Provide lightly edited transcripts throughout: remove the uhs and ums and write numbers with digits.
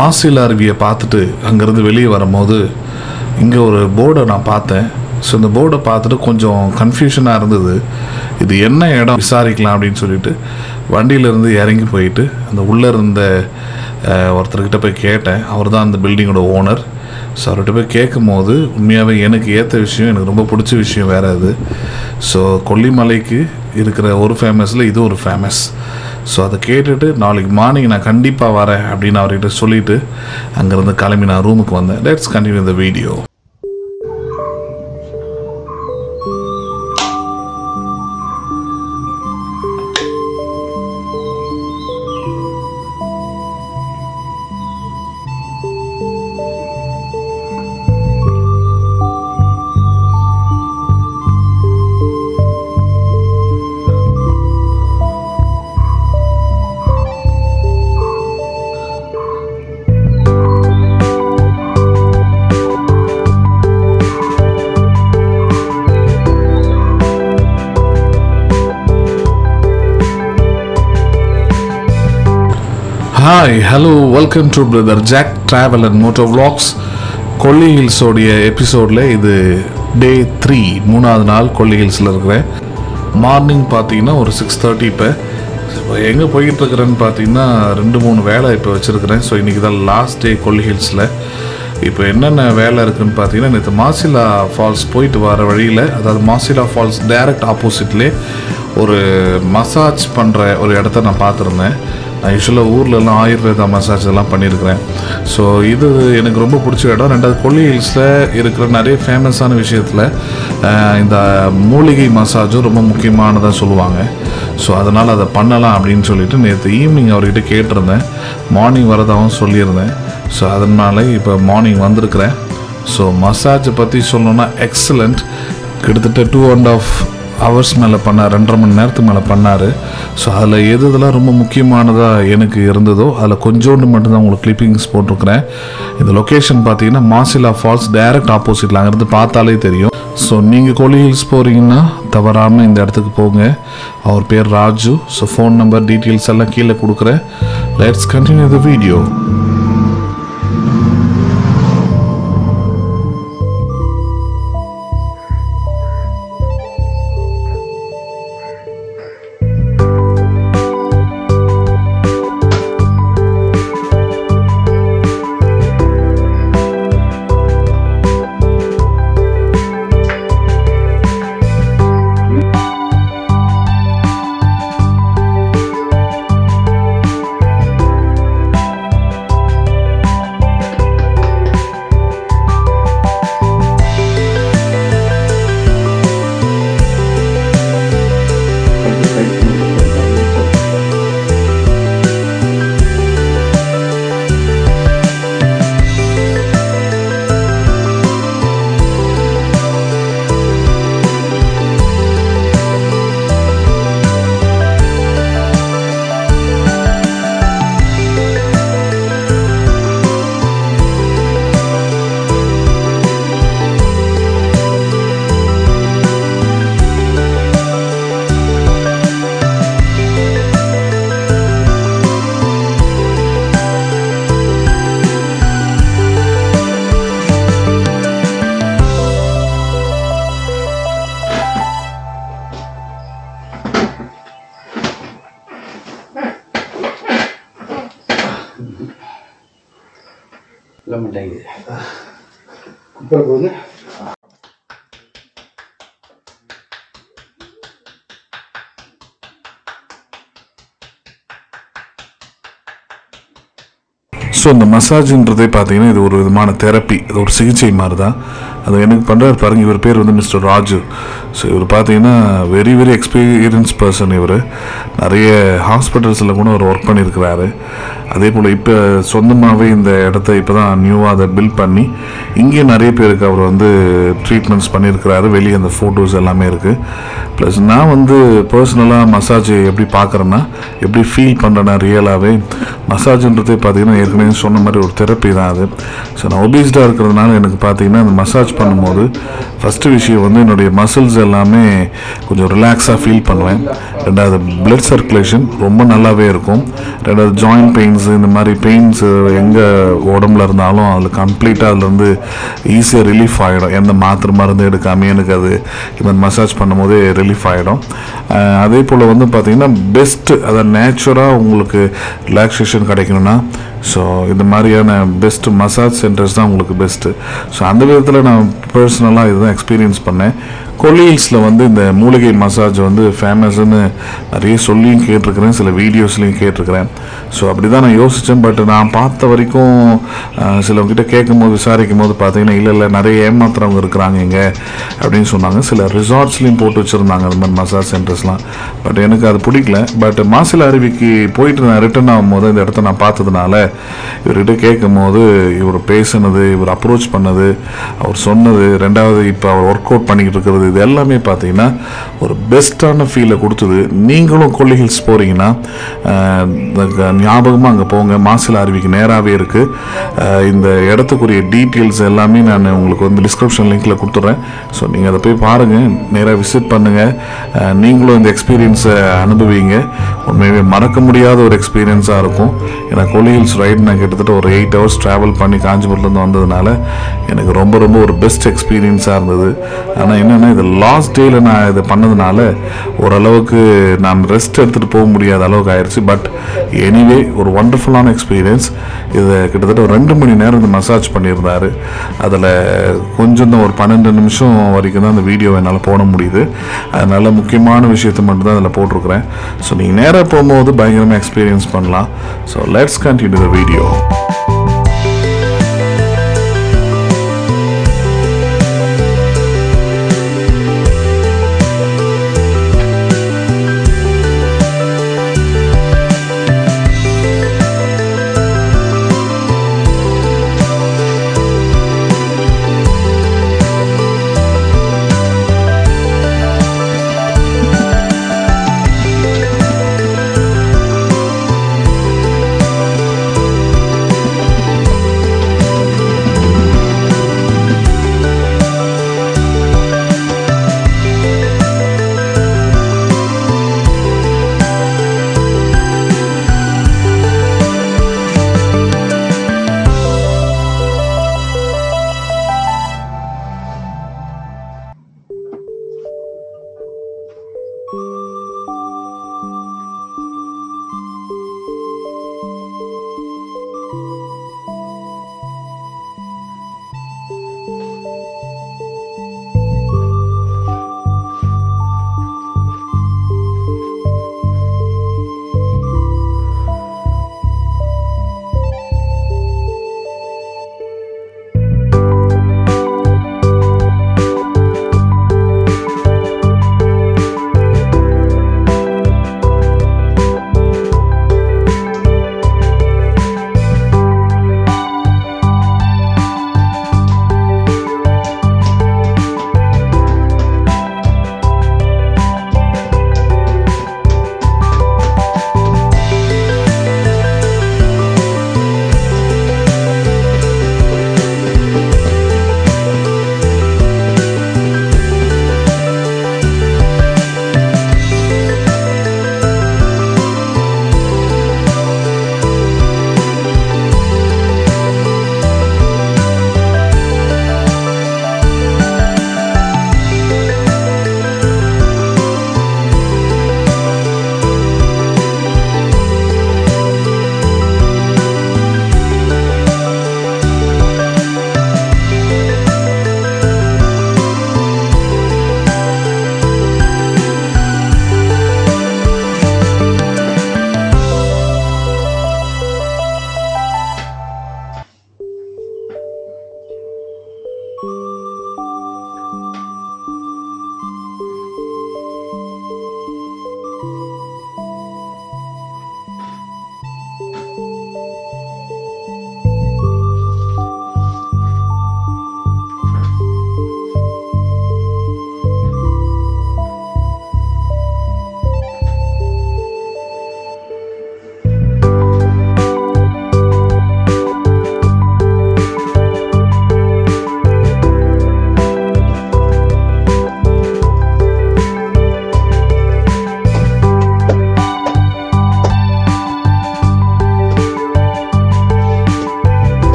மாசிலா அருவியை பார்த்துட்டு அங்கேருந்து வெளியே வரும்போது இங்கே ஒரு போர்டை நான் பார்த்தேன். ஸோ இந்த போர்டை பார்த்துட்டு கொஞ்சம் கன்ஃபியூஷனாக இருந்தது. இது என்ன இடம் விசாரிக்கலாம் அப்படின்னு சொல்லிட்டு வண்டியிலேருந்து இறங்கி போயிட்டு அந்த உள்ளே இருந்த ஒருத்தர்கிட்ட போய் கேட்டேன். அவர் தான் அந்த பில்டிங்கோட ஓனர். ஸோ அவர்கிட்ட போய் கேட்கும் போது உண்மையாகவே எனக்கு ஏற்ற விஷயம், எனக்கு ரொம்ப பிடிச்ச விஷயம் வேறு அது. ஸோ கொல்லிமலைக்கு இருக்கிற ஒரு ஃபேமஸில் இது ஒரு ஃபேமஸ். ஸோ அதை கேட்டுட்டு நாளைக்கு மார்னிங் நான் கண்டிப்பாக வரேன் அப்படின்னு அவர்கிட்ட சொல்லிவிட்டு அங்கேருந்து கிளம்பி நான் ரூமுக்கு வந்தேன். லெட்ஸ் கண்டினியூ இந்த video. Hi, hello, welcome to brother Jack travel and moto vlogs. Kolli ஹில்ஸோடைய எபிசோடில் இது டே 3, 3வது நாள் கொல்லி ஹில்ஸில் இருக்கிறேன். மார்னிங் பார்த்தீங்கன்னா ஒரு 6:30. இப்போ எங்கே போய்கிட்டுருக்கிறேன்னு பார்த்தீங்கன்னா 2-3 வேலை இப்போ வச்சுருக்கிறேன். ஸோ இன்றைக்கி தான் லாஸ்ட் டே கொல்லி ஹில்ஸில். இப்போ என்னென்ன வேலை இருக்குதுன்னு பார்த்தீங்கன்னா, நேற்று மாசிலா ஃபால்ஸ் போயிட்டு வர வழியில், அதாவது மாசிலா ஃபால்ஸ் டைரக்ட் ஆப்போசிட்லேயே ஒரு மசாஜ் பண்ணுற ஒரு இடத்த நான் பார்த்துருந்தேன். நான் யூஸ்வலாக ஊர்லலாம் ஆயுர்வேதா மசாஜ் எல்லாம் பண்ணியிருக்கிறேன். ஸோ இது எனக்கு ரொம்ப பிடிச்ச இடம். ரெண்டாவது கொல்லி ஹில்ஸில் இருக்கிற நிறைய ஃபேமஸான விஷயத்தில் இந்த மூலிகை மசாஜும் ரொம்ப முக்கியமானதாக சொல்லுவாங்க. ஸோ அதனால் அதை பண்ணலாம் அப்படின்னு சொல்லிட்டு நேற்று ஈவினிங் அவர்கிட்ட கேட்டிருந்தேன். மார்னிங் வரதாகவும் சொல்லியிருந்தேன். ஸோ அதனால் இப்போ மார்னிங் வந்திருக்கிறேன். ஸோ மசாஜை பற்றி சொல்லணுன்னா எக்ஸலண்ட். கிட்டத்தட்ட 2.5 hours மேலே பண்ணார், 2.5 மணி நேரத்துக்கு மேலே பண்ணார். ஸோ அதில் எதெல்லாம் ரொம்ப முக்கியமானதாக எனக்கு இருந்ததோ அதில் கொஞ்சோண்டு மட்டும்தான் உங்களுக்கு கிளிப்பிங்ஸ் போட்டிருக்கிறேன். இந்த லொக்கேஷன் பார்த்தீங்கன்னா மாசிலா ஃபால்ஸ் டைரக்ட் ஆப்போசிட்டில், அங்கேருந்து பார்த்தாலே தெரியும். ஸோ நீங்கள் கொல்லி ஹில்ஸ் போகிறீங்கன்னா தவறாமல் இந்த இடத்துக்கு போங்க. அவர் பேர் Raju. So phone number details எல்லாம் கீழே கொடுக்குறேன். Let's continue the video. So இந்த மசாஜ்ன்றதே பார்த்தீங்கன்னா இது ஒரு விதமான தெரப்பி, இது ஒரு சிகிச்சை மாதிரி தான். அது எனக்கு பண்ணுறாரு பாருங்க. இவர் பேர் வந்து மிஸ்டர் ராஜு. ஸோ இவர் பார்த்தீங்கன்னா வெரி வெரி எக்ஸ்பீரியன்ஸ் பர்சன். இவர் நிறைய ஹாஸ்பிட்டல்ஸில் கூட அவர் ஒர்க் பண்ணியிருக்கிறாரு. அதே போல் இப்போ சொந்தமாகவே இந்த இடத்த இப்போ தான் நியூவாக அதை பில்ட் பண்ணி இங்கே நிறைய பேருக்கு அவர் வந்து ட்ரீட்மெண்ட்ஸ் பண்ணியிருக்கிறாரு. வெளியே அந்த ஃபோட்டோஸ் எல்லாமே இருக்குது. ப்ளஸ் நான் வந்து பர்சனலாக மசாஜ் எப்படி பார்க்குறேன்னா, எப்படி ஃபீல் பண்ணுறேன்னா ரியலாகவே மசாஜ்ன்றதே பார்த்தீங்கன்னா ஏற்கனவே சொன்ன மாதிரி ஒரு தெரப்பி தான் அது. ஸோ நான் ஒபீஸ்டாக இருக்கிறதுனால எனக்கு பார்த்தீங்கன்னா அந்த மசாஜ் பண்ணும்போது ஃபஸ்ட்டு விஷயம் வந்து என்னுடைய மசில்ஸ் எல்லாமே கொஞ்சம் ரிலாக்ஸாக ஃபீல் பண்ணுவேன். ரெண்டாவது பிளட் சர்க்குலேஷன் ரொம்ப நல்லாவே இருக்கும். ரெண்டாவது ஜாயிண்ட் பெயின்ஸ், இந்த மாதிரி பெயின்ஸ் எங்கே உடம்புல இருந்தாலும் அதில் கம்ப்ளீட்டாக அதுலேருந்து ஈஸியாக ரிலீஃப் ஆகிடும். எந்த மாத்திரை மருந்து எடுக்காமல் எனக்கு அது இந்த மசாஜ் பண்ணும்போதே ரிலீஃப் ஆகிடும். அதே போல் வந்து பார்த்திங்கன்னா பெஸ்ட்டு, அதை நேச்சுராக உங்களுக்கு ரிலாக்ஸேஷன் கிடைக்கணும்னா ஸோ இந்த மாதிரியான பெஸ்ட்டு மசாஜ் சென்டர்ஸ் தான் உங்களுக்கு பெஸ்ட்டு. ஸோ அந்த விதத்தில் நான் பர்சனலாக இதுதான் எக்ஸ்பீரியன்ஸ் பண்ணேன். கொல்லி ஹில்ஸில் வந்து இந்த மூலிகை மசாஜ் வந்து ஃபேமஸ்ன்னு நிறைய சொல்லியும் கேட்டிருக்கிறேன், சில வீடியோஸ்லையும் கேட்டிருக்கிறேன். ஸோ அப்படி தான் நான் யோசித்தேன். பட் நான் பார்த்த வரைக்கும் சிலவங்கிட்ட கேட்கும்போது விசாரிக்கும் போது பார்த்தீங்கன்னா இல்லை நிறைய ஏமாத்துறவங்க இருக்கிறாங்க இங்கே அப்படின்னு சொன்னாங்க. சில ரிசார்ட்ஸ்லையும் போட்டு வச்சுருந்தாங்க அந்த மாதிரி மசாஜ் சென்டர்ஸ்லாம். பட் எனக்கு அது பிடிக்கல. பட் மாசிலா அருவிக்கு போயிட்டு நான் ரிட்டர்ன் ஆகும்போது இந்த இடத்த நான் பார்த்ததுனால இவர்கிட்ட கேட்கும் போது இவர் பேசினது, இவர் அப்ரோச் பண்ணது, அவர் சொன்னது, ரெண்டாவது இப்போ அவர் ஒர்க் அவுட் பண்ணிக்கிட்டு இருக்கிறது, இது எல்லாமே பார்த்தீங்கன்னா ஒரு பெஸ்ட்டான ஃபீலை கொடுத்தது. நீங்களும் கொல்லி ஹில்ஸ் போகிறீங்கன்னா ஞாபகமாக அங்கே போங்க. மாசிலா அருவிக்கு நேராகவே இருக்குது. இந்த இடத்துக்குரிய டீட்டெயில்ஸ் எல்லாமே நான் உங்களுக்கு வந்து டிஸ்கிரிப்ஷன் லிங்க்கில் கொடுத்துட்றேன். ஸோ நீங்கள் அதை போய் பாருங்கள், நேராக விசிட் பண்ணுங்கள். நீங்களும் இந்த எக்ஸ்பீரியன்ஸை அனுபவிங்க. உண்மையாகவே மறக்க முடியாத ஒரு எக்ஸ்பீரியன்ஸாக இருக்கும். ஏன்னா கொல்லி ஹில்ஸ் ரைடு நான் கிட்டத்தட்ட ஒரு 8 hours ட்ராவல் பண்ணி காஞ்சிபுரத்துலேருந்து வந்ததுனால எனக்கு ரொம்ப ரொம்ப ஒரு பெஸ்ட் எக்ஸ்பீரியன்ஸாக இருந்தது. ஆனால் என்னென்னா இது லாஸ்ட் டேயில் நான் இதை பண்ணதுனால ஓரளவுக்கு நான் ரெஸ்ட் எடுத்துகிட்டு போக முடியாத அளவுக்கு ஆயிடுச்சு. பட் எனிவே ஒரு ஒண்டர்ஃபுல்லான எக்ஸ்பீரியன்ஸ். இதை கிட்டத்தட்ட ஒரு 2 மணி நேரம் இந்த மசாஜ் பண்ணியிருந்தார். அதில் கொஞ்சம் தான் ஒரு 12 நிமிஷம் வரைக்கும் தான் அந்த வீடியோ என்னால் போட முடியுது. அதனால் முக்கியமான விஷயத்தை மட்டும் தான் அதில் போட்டிருக்கிறேன். ஸோ நீங்கள் நேராக போகும்போது பயங்கரமாக எக்ஸ்பீரியன்ஸ் பண்ணலாம். So let's continue the video.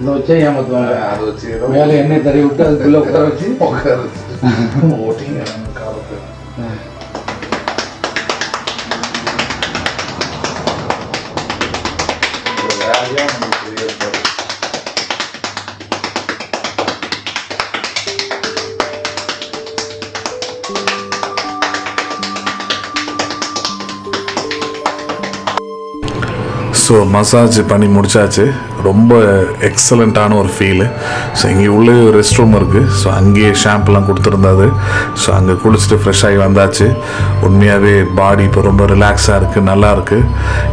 இந்த வச்சே ஏமாத்துவாங்க. அதை வச்சு மேலே எண்ணெய் தடவி விட்டு அதுக்குள்ளே உட்கார வச்சு ஓட்டிங்க காலத்து. வேலையாக நமக்கு தெரியாது. ஸோ மசாஜ் பண்ணி முடிச்சாச்சு. ரொம்ப எக்ஸலண்ட்டான ஒரு ஃபீலு. ஸோ இங்கே உள்ளே ரெஸ்ட் ரூம் இருக்குது. ஸோ அங்கேயே ஷாம்புலாம் கொடுத்துருந்தாது. ஸோ அங்கே குளிச்சுட்டு ஃப்ரெஷ் ஆகி வந்தாச்சு. உண்மையாகவே பாடி இப்போ ரொம்ப ரிலாக்ஸாக இருக்குது, நல்லாயிருக்கு.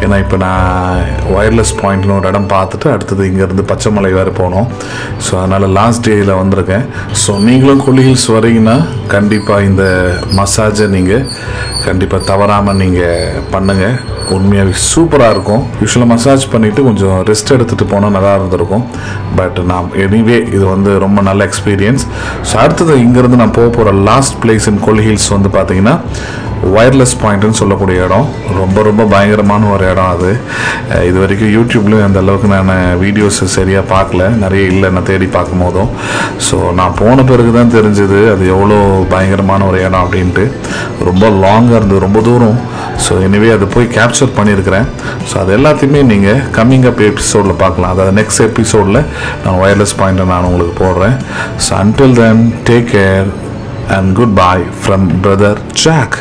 ஏன்னா இப்போ நான் ஒயர்லெஸ் பாயிண்ட்னு ஒரு இடம் பார்த்துட்டு அடுத்தது இங்கேருந்து பச்சைமலை வேறு போனோம். ஸோ அதனால் லாஸ்ட் டேயில் வந்திருக்கேன். ஸோ நீங்களும் கொல்லி ஹில்ஸ் வரீங்கன்னா கண்டிப்பாக இந்த மசாஜை நீங்கள் கண்டிப்பாக தவறாமல் நீங்கள் பண்ணுங்கள். உண்மையாகவே சூப்பராக இருக்கும். யூஸ்வலாக மசாஜ் பண்ணிவிட்டு கொஞ்சம் ரெஸ்ட் எடுத்துகிட்டு போனால் நல்லா இருந்திருக்கும். பட் நான் எனிவே இது வந்து ரொம்ப நல்ல எக்ஸ்பீரியன்ஸ். ஸோ அடுத்தது இங்கேருந்து நான் போகிற லாஸ்ட் பிளேஸ் இன் கொல்லி ஹில்ஸ் வந்து பார்த்திங்கன்னா ஒயர்லெஸ் பாயிண்ட்டுன்னு சொல்லக்கூடிய இடம். ரொம்ப ரொம்ப பயங்கரமான ஒரு இடம் அது. இது வரைக்கும் யூடியூப்லேயும் அந்த அளவுக்கு நான் வீடியோஸ் சரியாக பார்க்கல, நிறைய இல்லை நான் தேடி பார்க்கும் போதும். ஸோ நான் போன பிறகு தான் தெரிஞ்சது அது எவ்வளோ பயங்கரமான ஒரு இடம் அப்படின்ட்டு. ரொம்ப லாங்காக இருந்தது, ரொம்ப தூரம். ஸோ எனிவே அதை போய் கேப்சர் பண்ணியிருக்கிறேன். ஸோ அது எல்லாத்தையுமே நீங்கள் கம்மிங் அப் எபிசோடில் பார்க்கலாம். அதாவது நெக்ஸ்ட் எபிசோடில் நான் ஒயர்லெஸ் பாயிண்ட்டை நான் உங்களுக்கு போடுறேன். So until then take care and goodbye from Brother Jack.